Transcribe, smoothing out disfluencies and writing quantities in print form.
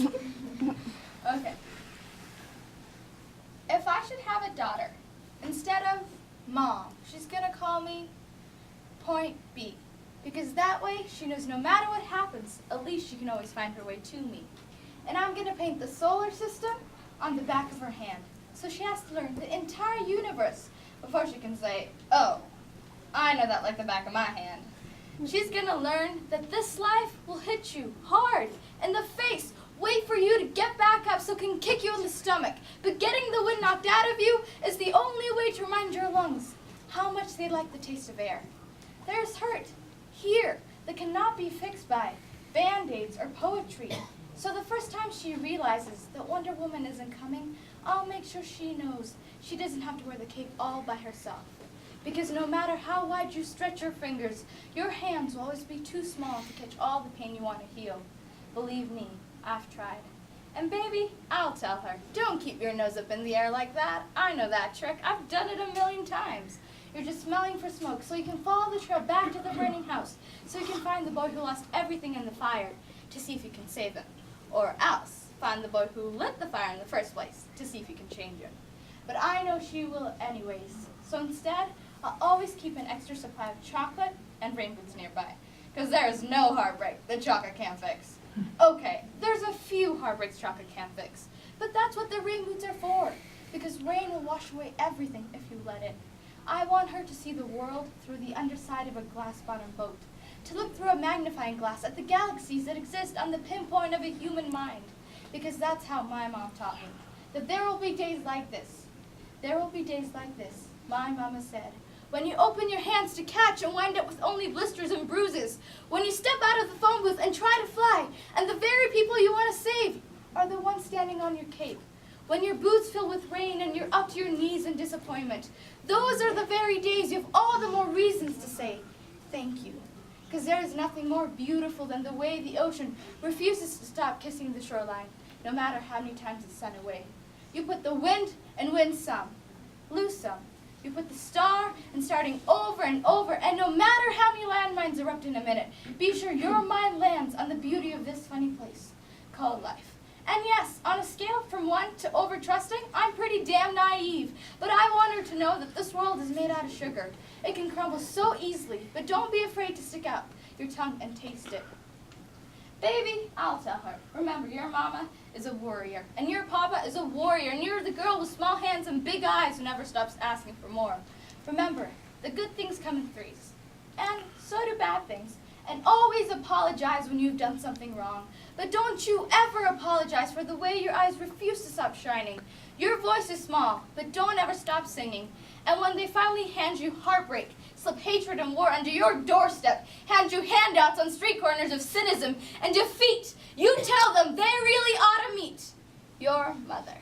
Okay. If I should have a daughter, instead of Mom, she's going to call me Point B. Because that way, she knows no matter what happens, at least she can always find her way to me. And I'm going to paint the solar system on the back of her hand. So she has to learn the entire universe before she can say, oh, I know that like the back of my hand. She's going to learn that this life will hit you hard in the face, wait for you to get back up so it can kick you in the stomach. But getting the wind knocked out of you is the only way to remind your lungs how much they like the taste of air. There's hurt here that cannot be fixed by Band-Aids or poetry. So the first time she realizes that Wonder Woman isn't coming, I'll make sure she knows she doesn't have to wear the cape all by herself. Because no matter how wide you stretch your fingers, your hands will always be too small to catch all the pain you want to heal. Believe me, I've tried. And baby, I'll tell her, don't keep your nose up in the air like that. I know that trick. I've done it a million times. You're just smelling for smoke, so you can follow the trail back to the burning house, so you can find the boy who lost everything in the fire, to see if you can save him. Or else, find the boy who lit the fire in the first place, to see if you can change him. But I know she will anyways, so instead, I'll always keep an extra supply of chocolate and rain boots nearby, because there is no heartbreak that chocolate can't fix. Okay, there's a few heartbreaks chocolate can't fix, but that's what the rain boots are for, because rain will wash away everything if you let it. I want her to see the world through the underside of a glass-bottom boat, to look through a magnifying glass at the galaxies that exist on the pinpoint of a human mind, because that's how my mom taught me, that there will be days like this. There will be days like this, my mama said, when you open your hands to catch and wind up with only blisters and bruises, when you step out of the phone booth and try to fly, and the very people you want to save are the ones standing on your cape, when your boots fill with rain and you're up to your knees in disappointment. Those are the very days you have all the more reasons to say thank you. Because there is nothing more beautiful than the way the ocean refuses to stop kissing the shoreline, no matter how many times it's sent away. You put the wind and win some, lose some. You put the star and starting over and over, and no matter how many landmines erupt in a minute, be sure your mind lands on the beauty of this funny place called life. And yes, on a scale from 1 to over-trusting, I'm pretty damn naive. But I want her to know that this world is made out of sugar. It can crumble so easily, but don't be afraid to stick out your tongue and taste it. Baby, I'll tell her. Remember, your mama is a warrior, and your papa is a warrior, and you're the girl with small hands and big eyes who never stops asking for more. Remember, the good things come in threes, and so do bad things. And always apologize when you've done something wrong. But don't you ever apologize for the way your eyes refuse to stop shining. Your voice is small, but don't ever stop singing. And when they finally hand you heartbreak, slip hatred and war under your doorstep, hand you handouts on street corners of cynicism and defeat, you tell them they really ought to meet your mother.